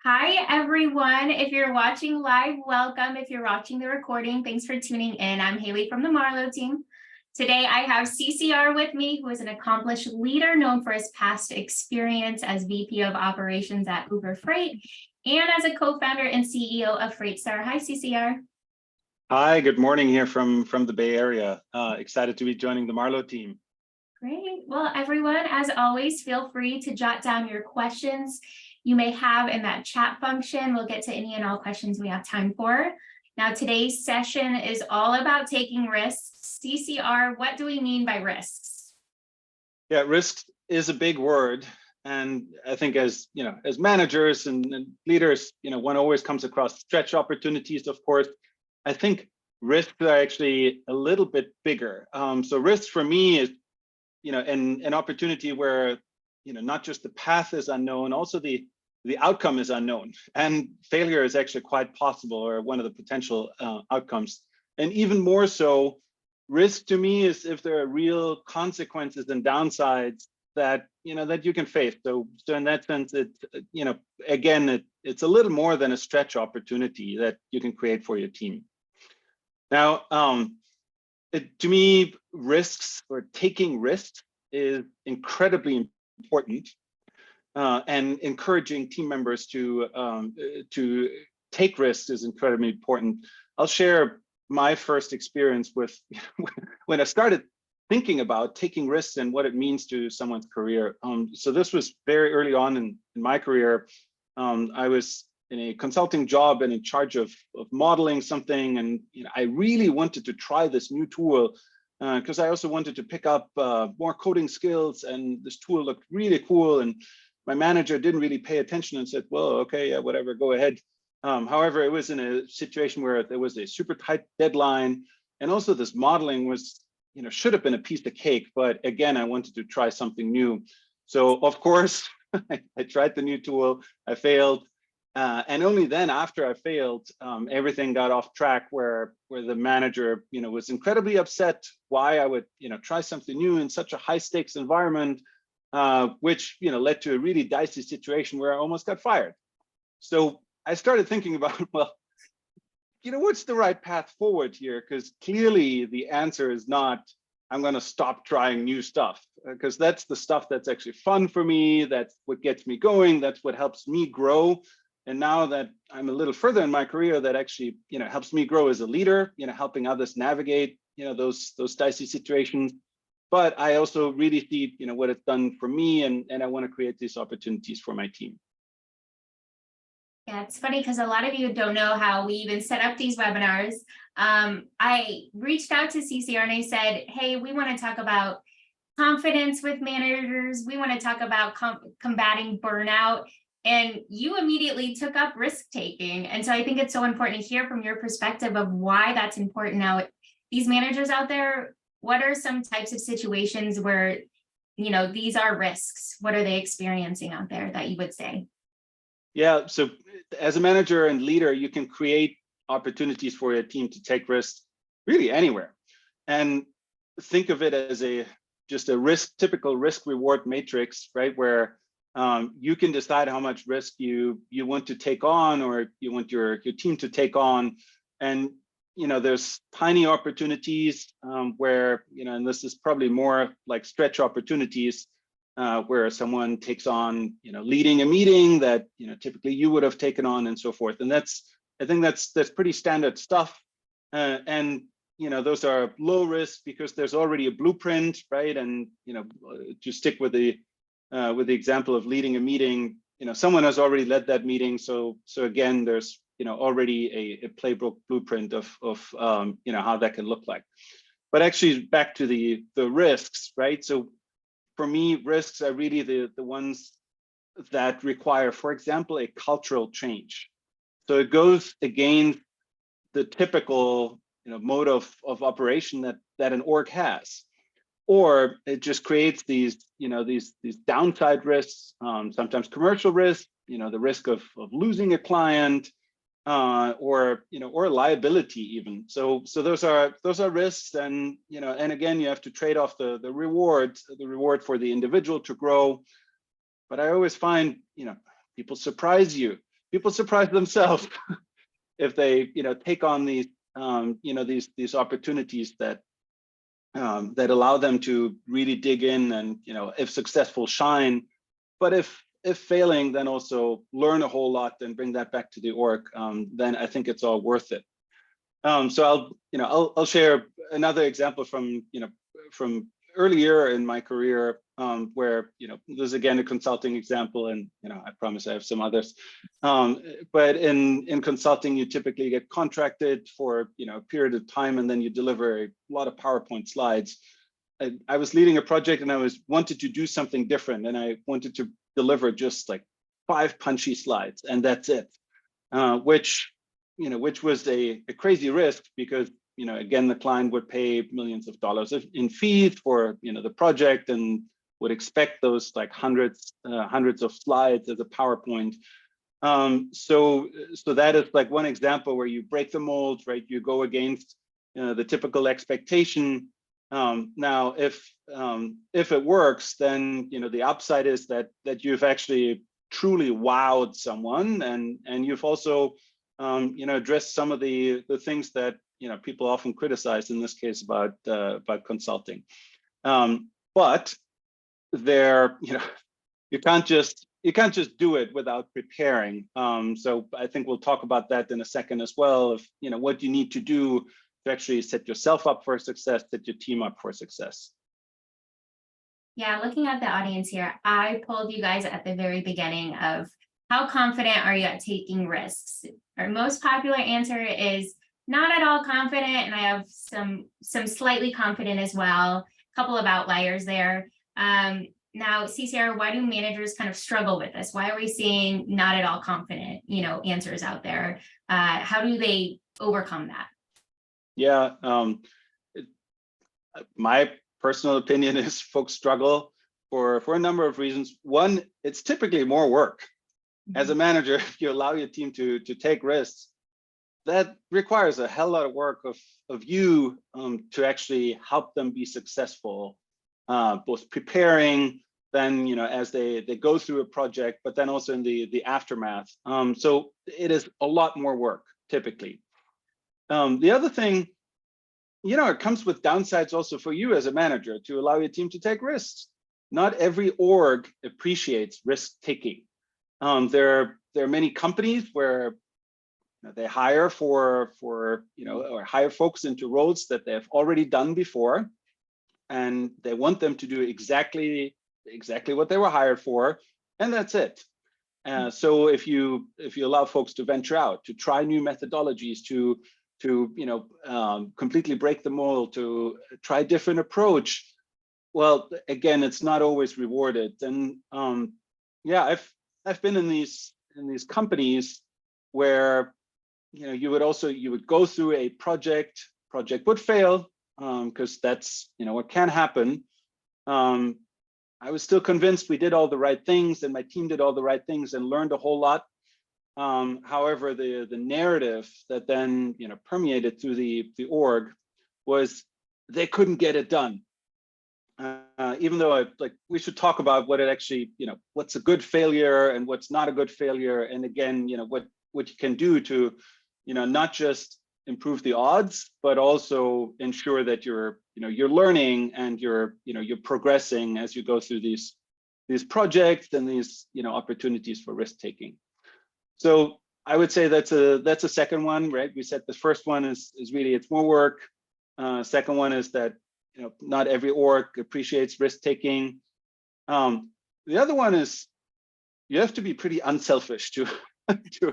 Hi, everyone. If you're watching live, welcome. If you're watching the recording, thanks for tuning in. I'm Haley from the Marlowe team. Today, I have CCR with me, who is an accomplished leader known for his past experience as VP of Operations at Uber Freight and as a co-founder and CEO of FreightStar. Hi, CCR. Hi, good morning here from the Bay Area. Excited to be joining the Marlowe team. Great. Well, everyone, as always, feel free to jot down your questions you may have in that chat function. We'll get to any and all questions we have time for. Now, today's session is all about taking risks. CCR, what do we mean by risks? Yeah, risk is a big word. And I think as managers and leaders, one always comes across stretch opportunities, of course. I think risks are actually a little bit bigger. So risk for me is, an opportunity where, not just the path is unknown, also the outcome is unknown, and failure is actually quite possible, or one of the potential outcomes. And even more so, risk to me is if there are real consequences and downsides that that you can face. So in that sense, it's it's a little more than a stretch opportunity that you can create for your team. Now, to me, risks or taking risks is incredibly important. And encouraging team members to take risks is incredibly important. I'll share my first experience with when I started thinking about taking risks and what it means to someone's career. So this was very early on in my career. I was in a consulting job and in charge of modeling something, and I really wanted to try this new tool because I also wanted to pick up more coding skills, and this tool looked really cool. And my manager didn't really pay attention and said, well, okay, yeah, whatever, go ahead. However, it was in a situation where there was a super tight deadline. And also this modeling was, should have been a piece of cake. But again, I wanted to try something new. So of course, I tried the new tool, I failed. And only then after I failed, everything got off track where the manager, was incredibly upset why I would, try something new in such a high stakes environment. Which led to a really dicey situation where I almost got fired. So I started thinking about, well, what's the right path forward here? Because clearly the answer is not, I'm going to stop trying new stuff, because that's the stuff that's actually fun for me. That's what gets me going. That's what helps me grow. And now that I'm a little further in my career, that actually, helps me grow as a leader, helping others navigate, those dicey situations. But I also really see, what it's done for me, and I want to create these opportunities for my team. Yeah, it's funny because a lot of you don't know how we even set up these webinars. I reached out to CCR and I said, hey, we want to talk about confidence with managers. We want to talk about combating burnout. And you immediately took up risk taking. And so I think it's so important to hear from your perspective of why that's important. Now, these managers out there, what are some types of situations where, these are risks? What are they experiencing out there that you would say? Yeah, so as a manager and leader, you can create opportunities for your team to take risks really anywhere. And think of it as just a typical risk reward matrix, right? Where you can decide how much risk you want to take on, or you want your team to take on. And there's tiny opportunities where, and this is probably more like stretch opportunities where someone takes on, leading a meeting that, typically you would have taken on, and so forth. And I think that's pretty standard stuff. And, those are low risk because there's already a blueprint, right? And, to stick with the example of leading a meeting, someone has already led that meeting. So again, there's already a playbook blueprint of how that can look like. But actually back to the risks, right? So for me, risks are really the ones that require, for example, a cultural change. So it goes against the typical mode of operation that an org has. Or it just creates these downside risks, sometimes commercial risks, the risk of losing a client, or liability even. So those are risks, and and again, you have to trade off the reward for the individual to grow. But I always find people surprise you. people surprise themselves if they, take on these, these opportunities that that allow them to really dig in and, if successful, shine. But if failing, then also learn a whole lot and bring that back to the org. Then I think it's all worth it. So I'll share another example from from earlier in my career, where there's again a consulting example, and I promise I have some others. But in consulting, you typically get contracted for a period of time, and then you deliver a lot of PowerPoint slides. I was leading a project, and I wanted to do something different, and I wanted to deliver just like 5 punchy slides, and that's it. Which was a crazy risk, because again, the client would pay millions of dollars in fees for the project, and would expect those like hundreds of slides as a PowerPoint. So that is like one example where you break the mold, right? You go against the typical expectation. Now, if it works, then the upside is that you've actually truly wowed someone, and you've also addressed some of the things that people often criticize in this case about consulting. But there, you can't just do it without preparing. So I think we'll talk about that in a second as well, of what you need to do to actually set yourself up for success, set your team up for success. Yeah, looking at the audience here, I polled you guys at the very beginning of how confident are you at taking risks? Our most popular answer is not at all confident, and I have some slightly confident as well. A couple of outliers there. Now, CCR, why do managers kind of struggle with this? Why are we seeing not at all confident, answers out there? How do they overcome that? Yeah, my personal opinion is folks struggle for a number of reasons. One, it's typically more work. As a manager, if you allow your team to take risks, that requires a hell lot of work of you to actually help them be successful, both preparing, then as they go through a project, but then also in the aftermath. So it is a lot more work typically. The other thing, it comes with downsides also for you as a manager to allow your team to take risks. Not every org appreciates risk taking. There are many companies where they hire or hire folks into roles that they've already done before, and they want them to do exactly what they were hired for, and that's it. So if you allow folks to venture out, to try new methodologies, to completely break the mold, to try a different approach, well, again, it's not always rewarded. And yeah, I've been in these companies where you would go through a project would fail, because that's what can happen. I was still convinced we did all the right things, and my team did all the right things and learned a whole lot. However, the narrative that then permeated through the org was they couldn't get it done. Even though we should talk about what it actually, what's a good failure and what's not a good failure, and again, what you can do to not just improve the odds, but also ensure that you're learning and you're progressing as you go through these projects and these opportunities for risk taking. So I would say that's a second one, right? We said the first one is really it's more work. Second one is that not every org appreciates risk taking. The other one is you have to be pretty unselfish to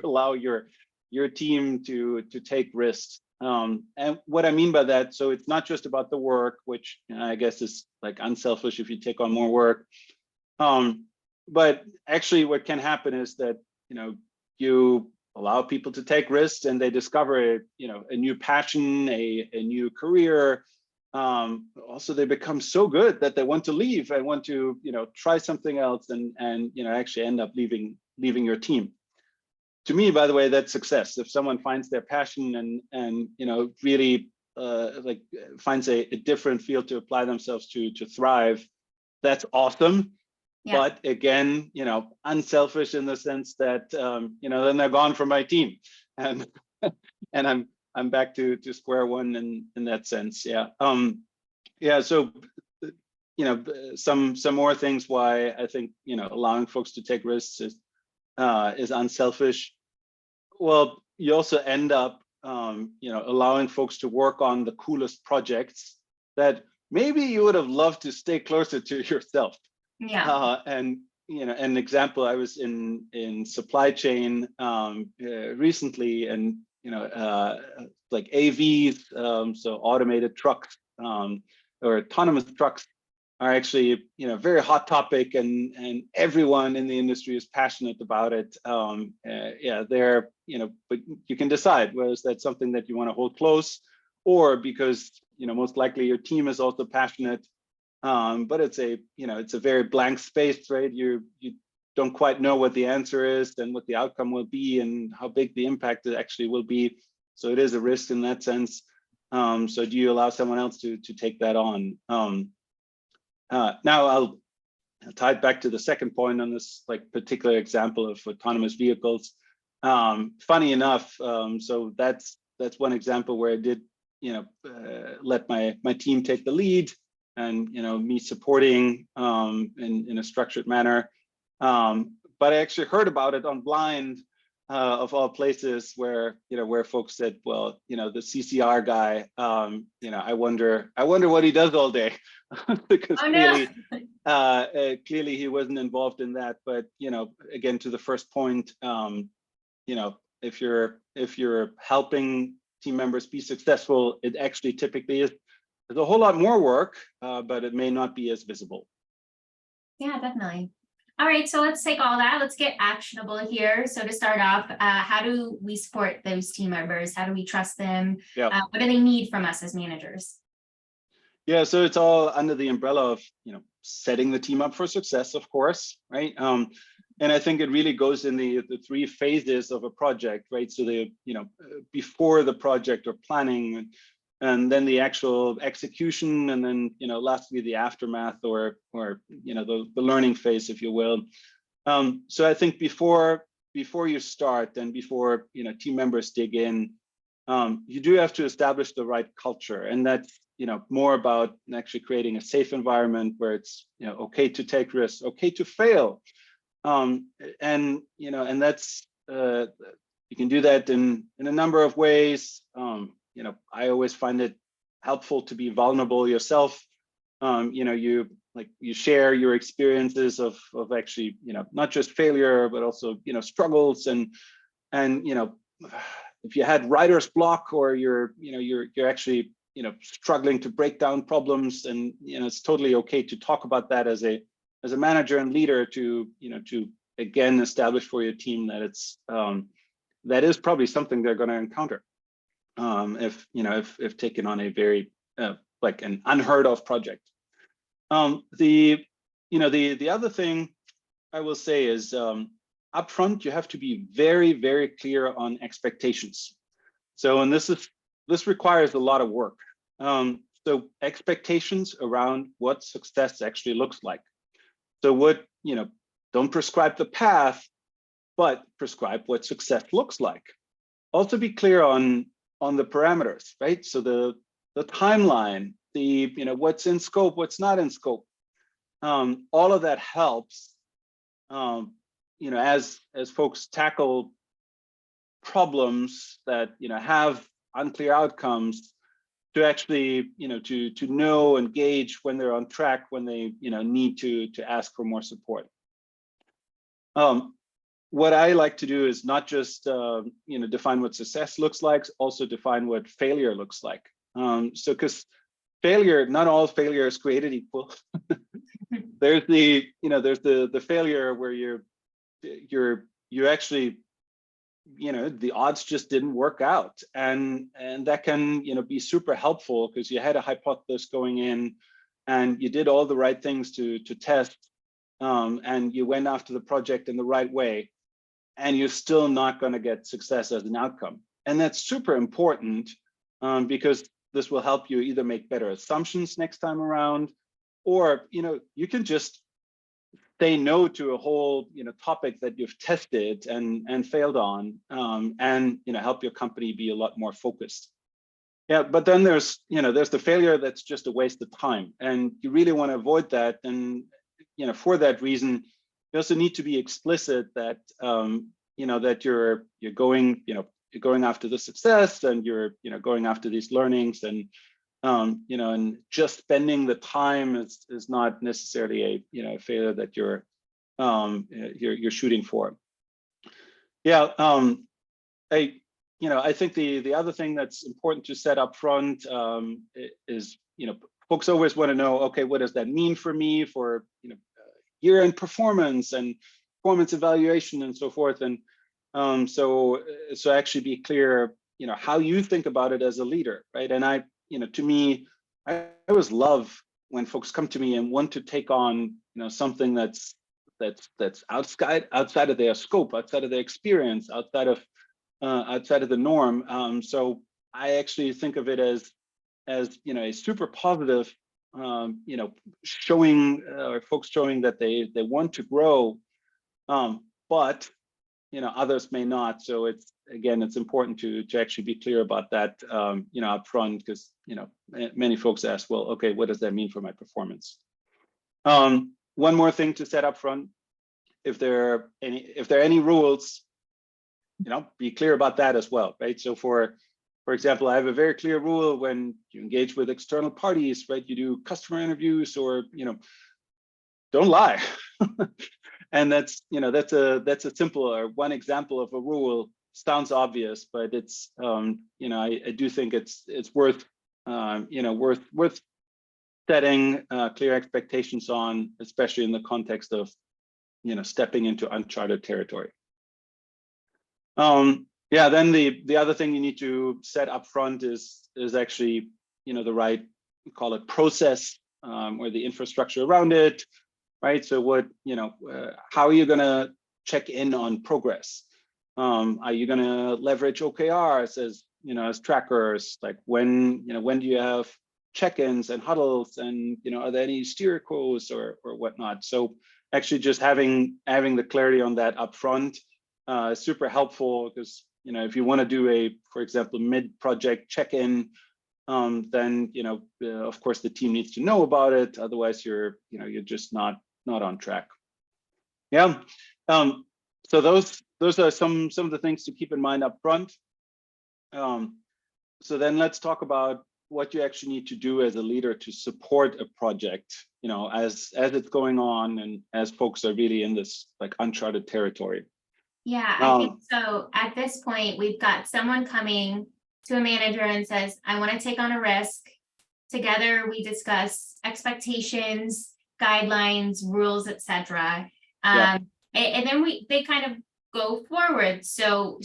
allow your team to take risks. And what I mean by that, so it's not just about the work, which I guess is like unselfish if you take on more work. But actually what can happen is that you allow people to take risks and they discover a new passion, a new career. Also they become so good that they want to leave and want to try something else, and actually end up leaving your team. To me, by the way, that's success. If someone finds their passion and really finds a different field to apply themselves to thrive, that's awesome. Yeah. but again, unselfish in the sense that, then they're gone from my team, and and I'm back to square one in that sense. Yeah. Yeah. So, some more things why I think, allowing folks to take risks is unselfish. Well, you also end up, allowing folks to work on the coolest projects that maybe you would have loved to stay closer to yourself. Yeah. And an example, I was in supply chain recently, and like AVs, so automated trucks, or autonomous trucks, are actually very hot topic, and everyone in the industry is passionate about it. Yeah, they're but you can decide whether that's something that you want to hold close, or because most likely your team is also passionate. But it's a very blank space, right? You don't quite know what the answer is and what the outcome will be and how big the impact actually will be. So it is a risk in that sense. So do you allow someone else to take that on? Now I'll tie it back to the second point on this particular example of autonomous vehicles. Funny enough, so that's one example where I did let my team take the lead, and me supporting in a structured manner. But I actually heard about it on Blind, of all places, where folks said, well, the CCR guy, I wonder what he does all day, because clearly he wasn't involved in that. But again, to the first point, if you're helping team members be successful, it actually typically is. There's a whole lot more work, but it may not be as visible. Yeah, definitely. All right, so let's take all that. Let's get actionable here. So to start off, how do we support those team members? How do we trust them? Yeah. What do they need from us as managers? Yeah, so it's all under the umbrella of setting the team up for success, of course, right? And I think it really goes in the three phases of a project, right? So before the project or planning, and then the actual execution, and then lastly the aftermath, or the learning phase, if you will. So I think before you start, and before team members dig in, you do have to establish the right culture, and that's more about actually creating a safe environment where it's okay to take risks, okay to fail, and that's you can do that in a number of ways. I always find it helpful to be vulnerable yourself. You share your experiences of actually not just failure, but also struggles, and if you had writer's block, or you're actually struggling to break down problems, and it's totally okay to talk about that as a manager and leader, to again establish for your team that it's that is probably something they're going to encounter if taken on a very an unheard of project. The other thing I will say is, upfront, you have to be very, very clear on expectations. So, and this requires a lot of work. So expectations around what success actually looks like. So don't prescribe the path, but prescribe what success looks like. Also be clear on the parameters, right? So the timeline, what's in scope, what's not in scope. All of that helps, as folks tackle problems that have unclear outcomes, to actually to know and gauge when they're on track, when they need to ask for more support. What I like to do is not just define what success looks like, also define what failure looks like. So because failure, not all failure is created equal. There's the failure where you actually the odds just didn't work out, and that can be super helpful, because you had a hypothesis going in, and you did all the right things to test, and you went after the project in the right way, and you're still not going to get success as an outcome. And that's super important, because this will help you either make better assumptions next time around, or you can just say no to a whole topic that you've tested and failed on, and help your company be a lot more focused. Yeah, but then there's the failure that's just a waste of time, and you really want to avoid that. And for that reason, you also need to be explicit that that you're going after the success, and you're going after these learnings, and and just spending the time is not necessarily a failure that you're shooting for. Yeah, I think the other thing that's important to set up front is folks always want to know, okay, what does that mean for me for year-end performance and performance evaluation and so forth, and so actually be clear how you think about it as a leader, right? And to me, I always love when folks come to me and want to take on something that's outside of their scope, outside of their experience, outside of the norm. So I actually think of it as a super positive, showing or folks showing that they want to grow, but others may not. So it's important to actually be clear about that, up front, because many folks ask, well, okay, what does that mean for my performance? One more thing to set up front: if there are any rules, be clear about that as well, right? So for example, I have a very clear rule when you engage with external parties, right? You do customer interviews, or don't lie. And that's a simple, or one example of a rule. Sounds obvious, but it's I do think it's worth worth setting clear expectations on, especially in the context of stepping into uncharted territory. Yeah, then the other thing you need to set up front is actually the right, call it, process, or the infrastructure around it, right? So what how are you going to check in on progress? Are you going to leverage OKRs as trackers? Like when do you have check-ins and huddles, and are there any steer quotes or whatnot? So actually just having the clarity on that up front is super helpful, because if you want to do for example, mid-project check-in, then of course the team needs to know about it. Otherwise you're just not on track. Yeah. So those are some of the things to keep in mind up front. So then let's talk about what you actually need to do as a leader to support a project, as it's going on, and as folks are really in this like uncharted territory. Yeah, I think so. At this point, we've got someone coming to a manager and says, I want to take on a risk. Together, we discuss expectations, guidelines, rules, etc. And then they kind of go forward. So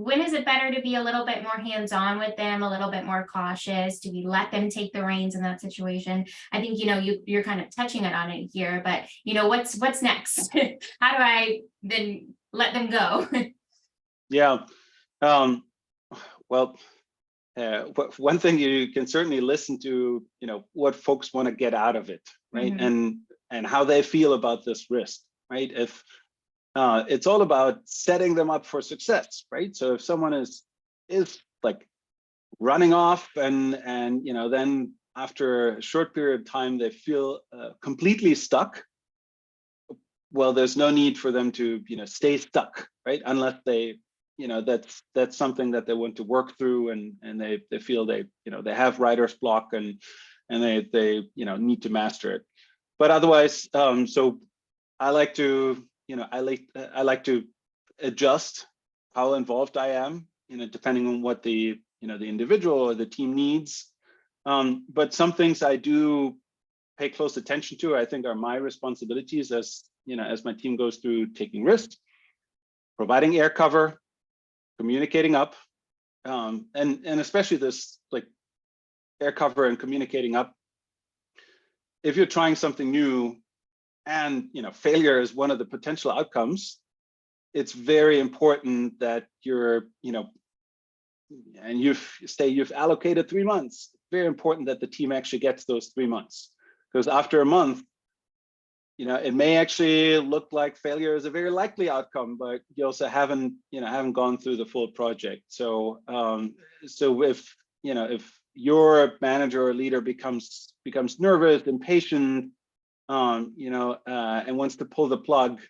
when is it better to be a little bit more hands-on with them, a little bit more cautious? Do we let them take the reins in that situation? I think you're kind of touching it on it here, but what's next? How do I then let them go? Yeah. Well, one thing you can certainly listen to, what folks want to get out of it, right? Mm-hmm. And how they feel about this risk, right? If it's all about setting them up for success, right? So if someone is like running off, and then after a short period of time they feel completely stuck, well, there's no need for them to stay stuck, right? Unless they that's something that they want to work through, and they feel they have writer's block, and they need to master it. But otherwise, so I like to I like to adjust how involved I am, depending on what the the individual or the team needs. But some things I do pay close attention to, I think, are my responsibilities as as my team goes through taking risks, providing air cover, communicating up, and especially this like air cover and communicating up. If you're trying something new, and failure is one of the potential outcomes, it's very important that you're and you've allocated 3 months. Very important that the team actually gets those 3 months, because after a month, it may actually look like failure is a very likely outcome, but you also haven't gone through the full project. So so if your manager or leader becomes nervous, impatient, and wants to pull the plug,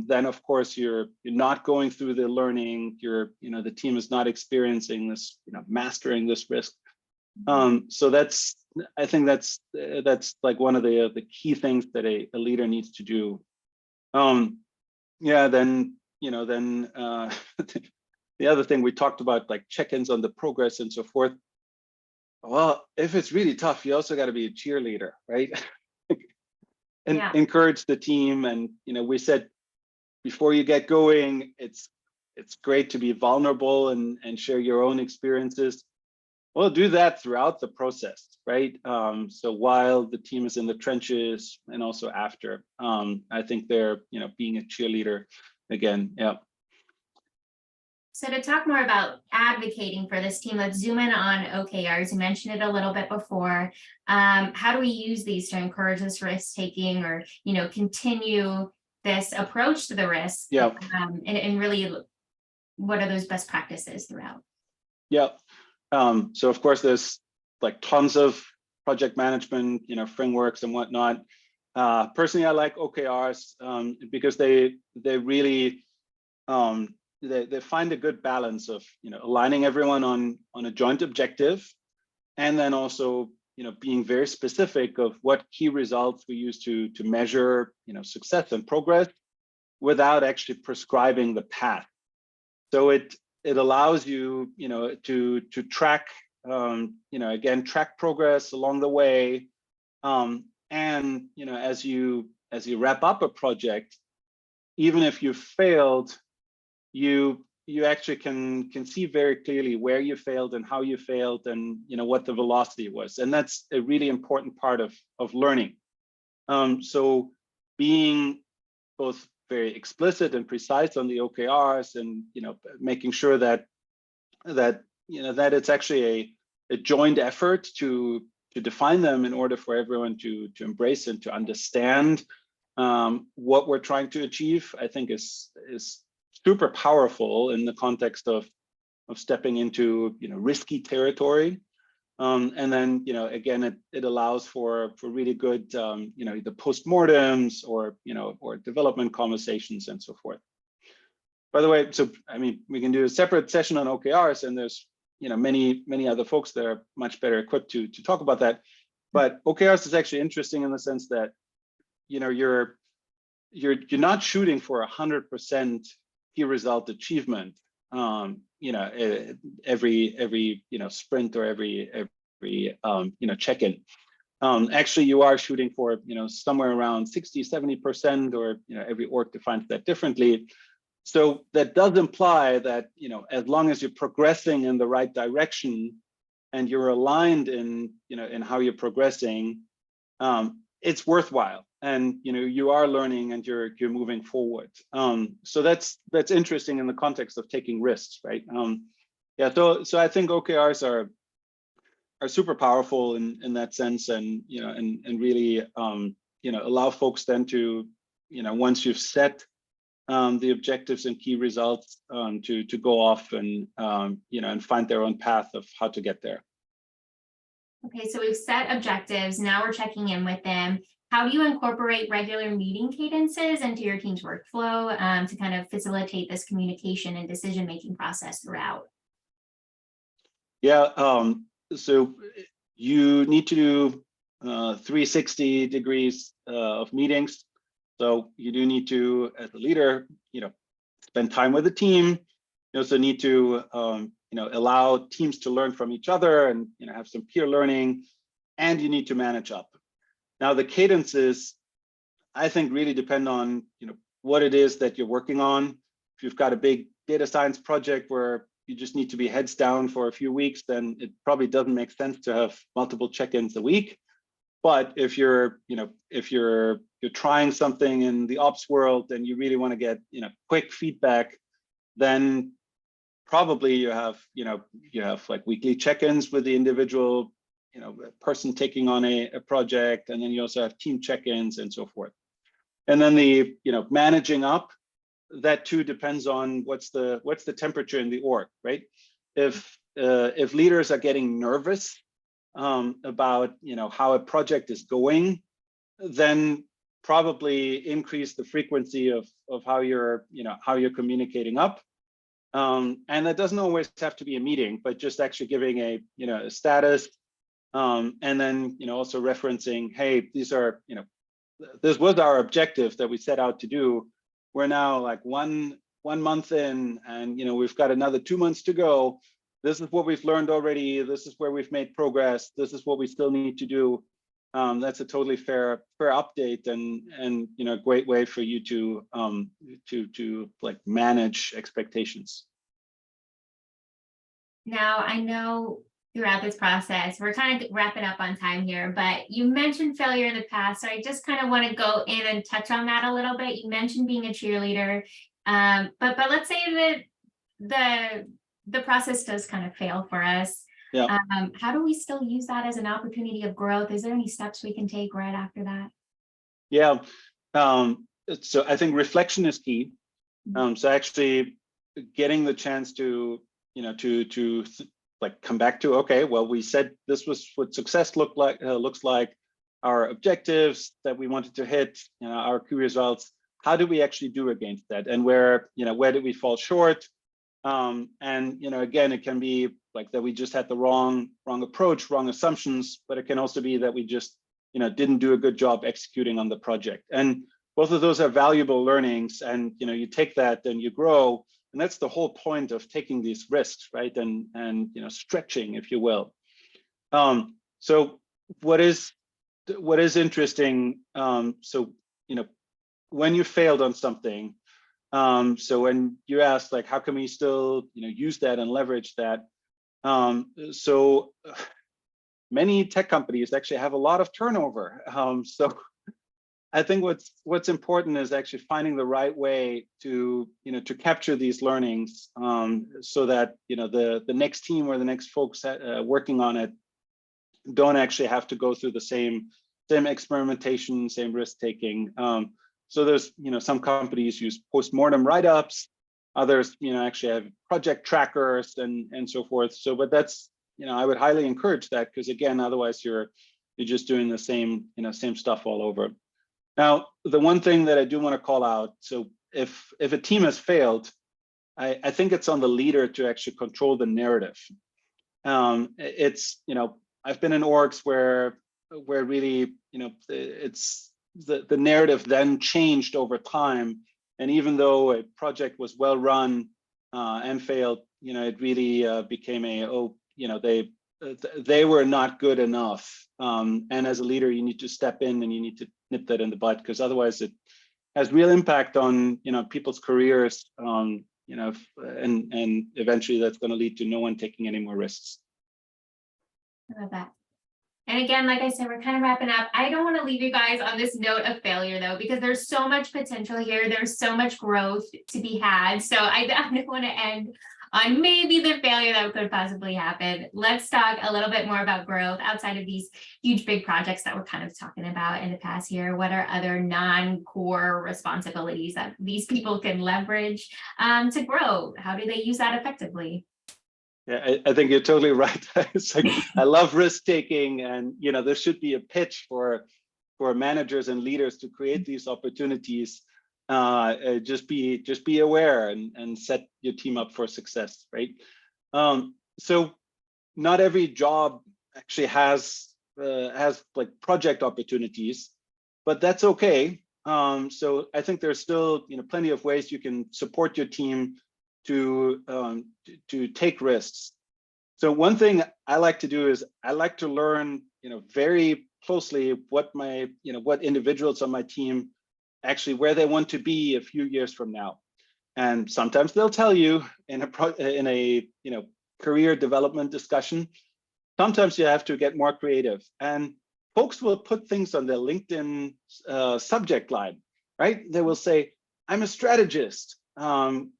then of course you're not going through the learning. The team is not experiencing this, mastering this risk. So I think that's like one of the key things that a leader needs to do. Yeah, then the other thing we talked about, like check-ins on the progress and so forth. Well, if it's really tough, you also got to be a cheerleader, right? And Yeah. encourage the team. And we said before you get going, it's great to be vulnerable and share your own experiences. Well, do that throughout the process, right? So while the team is in the trenches and also after, I think they're, being a cheerleader again. Yeah. So to talk more about advocating for this team, let's zoom in on OKRs. You mentioned it a little bit before. How do we use these to encourage this risk taking, or continue this approach to the risk? Yeah. And really, what are those best practices throughout? Yeah. So of course, there's like tons of project management, frameworks and whatnot. Personally, I like OKRs because they really they find a good balance of aligning everyone on a joint objective, and then also being very specific of what key results we use to measure success and progress, without actually prescribing the path. So it allows you to track again, track progress along the way, and as you wrap up a project, even if you failed, you actually can see very clearly where you failed and how you failed, and what the velocity was. And that's a really important part of learning. So being both very explicit and precise on the OKRs, and making sure that it's actually a joint effort to define them in order for everyone to embrace and to understand what we're trying to achieve, I think is super powerful in the context of stepping into risky territory. And then again, it allows for really good either postmortems or or development conversations and so forth. By the way, so I mean, we can do a separate session on OKRs, and there's many other folks that are much better equipped to talk about that. But OKRs is actually interesting in the sense that you're not shooting for 100% key result achievement every sprint or every check-in. Actually, you are shooting for somewhere around 60-70%, or every org defines that differently. So that does imply that as long as you're progressing in the right direction and you're aligned in how you're progressing, it's worthwhile, and you are learning and you're moving forward. So that's interesting in the context of taking risks, right? Yeah. So I think OKRs are super powerful in that sense, and and really allow folks then to once you've set the objectives and key results, to go off and and find their own path of how to get there. Okay, so we've set objectives. Now we're checking in with them. How do you incorporate regular meeting cadences into your team's workflow to kind of facilitate this communication and decision-making process throughout? Yeah, so you need to do 360 degrees of meetings. So you do need to, as a leader, spend time with the team. You also need to allow teams to learn from each other and have some peer learning, and you need to manage up. Now the cadences, I think, really depend on what it is that you're working on. If you've got a big data science project where you just need to be heads down for a few weeks, then it probably doesn't make sense to have multiple check-ins a week. But if you're trying something in the ops world and you really want to get quick feedback, then probably you have like weekly check-ins with the individual person taking on a project, and then you also have team check-ins and so forth. And then the, managing up, that too depends on what's the temperature in the org, right? If leaders are getting nervous about how a project is going, then probably increase the frequency of how you're communicating up. And that doesn't always have to be a meeting, but just actually giving a status, and then also referencing, hey, these are this was our objective that we set out to do. We're now like one month in, and we've got another 2 months to go. This is what we've learned already. This is where we've made progress. This is what we still need to do. That's a totally fair update, and a great way for you to like manage expectations. Now, I know throughout this process, we're kind of wrapping up on time here, but you mentioned failure in the past. So I just kind of want to go in and touch on that a little bit. You mentioned being a cheerleader, but let's say that the process does kind of fail for us. Yeah. How do we still use that as an opportunity of growth? Is there any steps we can take right after that? Yeah. So I think reflection is key. So actually getting the chance to like come back to, okay, well, we said this was what success looks like, our objectives that we wanted to hit, our key results. How do we actually do against that, and where did we fall short? And again, it can be like that we just had the wrong approach, wrong assumptions, but it can also be that we just didn't do a good job executing on the project. And both of those are valuable learnings, and you take that and you grow. And that's the whole point of taking these risks, right? And stretching, if you will. So what is interesting? So when you failed on something, so when you asked, like, how can we still use that and leverage that? So many tech companies actually have a lot of turnover. So I think what's important is actually finding the right way to capture these learnings, so that the next team or the next folks working on it don't actually have to go through the same experimentation, same risk taking. So there's some companies use post-mortem write-ups, others actually have project trackers and so forth. So, but that's I would highly encourage that, because again, otherwise you're just doing the same stuff all over. Now, the one thing that I do want to call out, so if a team has failed, I think it's on the leader to actually control the narrative. It's I've been in orgs where really it's the narrative then changed over time, and even though a project was well run and failed, it really became they were not good enough. And as a leader, you need to step in and you need to nip that in the bud, because otherwise it has real impact on people's careers, and eventually that's going to lead to no one taking any more risks. I love that. And again, like I said, we're kind of wrapping up. I don't want to leave you guys on this note of failure, though, because there's so much potential here. There's so much growth to be had. So I definitely want to end on maybe the failure that could possibly happen. Let's talk a little bit more about growth outside of these huge, big projects that we're kind of talking about in the past year. What are other non-core responsibilities that these people can leverage to grow? How do they use that effectively? Yeah, I think you're totally right. It's like, I love risk taking, and there should be a pitch for managers and leaders to create these opportunities. Just be aware and set your team up for success, right? So not every job actually has like project opportunities, but that's okay. So I think there's still plenty of ways you can support your team to take risks. So one thing I like to do is I like to learn very closely what what individuals on my team actually where they want to be a few years from now. And sometimes they'll tell you in a career development discussion. Sometimes you have to get more creative, and folks will put things on their LinkedIn subject line, right? They will say, I'm a strategist,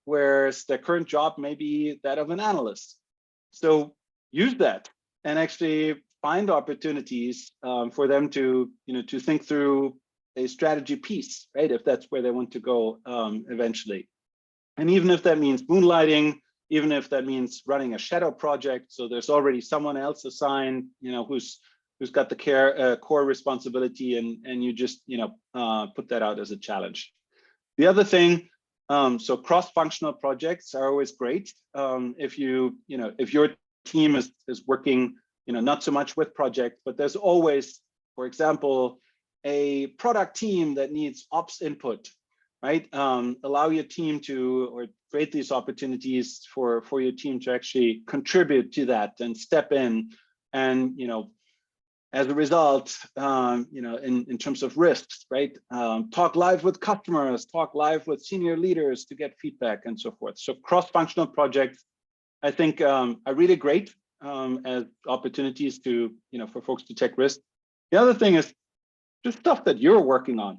whereas their current job may be that of an analyst. So use that and actually find opportunities for them to think through a strategy piece, right? If that's where they want to go eventually. And even if that means moonlighting, even if that means running a shadow project, so there's already someone else assigned, who's got the core responsibility, and you just put that out as a challenge. The other thing, so cross-functional projects are always great. If if your team is working not so much with projects, but there's always, for example, a product team that needs ops input, right? Allow your team to, or create these opportunities for your team to actually contribute to that and step in. And, as a result, in terms of risks, right? Talk live with customers, talk live with senior leaders to get feedback and so forth. So cross-functional projects, I think, are really great as opportunities to, for folks to take risks. The other thing is just stuff that you're working on.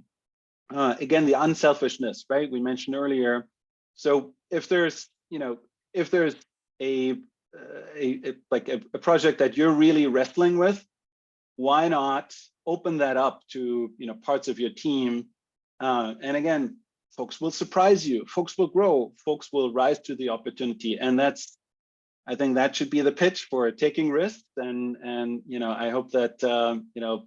Again, the unselfishness, right? We mentioned earlier. So if there's, a project that you're really wrestling with, why not open that up to, parts of your team? And again, folks will surprise you, folks will grow, folks will rise to the opportunity. And I think that should be the pitch for taking risks. And I hope that,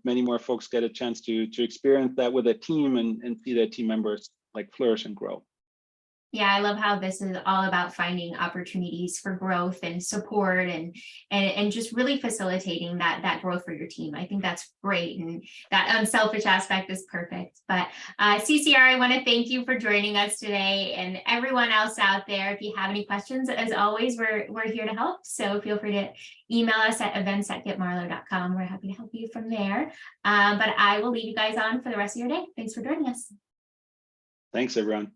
many more folks get a chance to experience that with a team and see their team members flourish and grow. Yeah, I love how this is all about finding opportunities for growth and support and just really facilitating that growth for your team. I think that's great, and that unselfish aspect is perfect. But CCR, I want to thank you for joining us today, and everyone else out there. If you have any questions, as always, we're here to help. So feel free to email us at events@getmarlow.com. We're happy to help you from there. But I will leave you guys on for the rest of your day. Thanks for joining us. Thanks, everyone.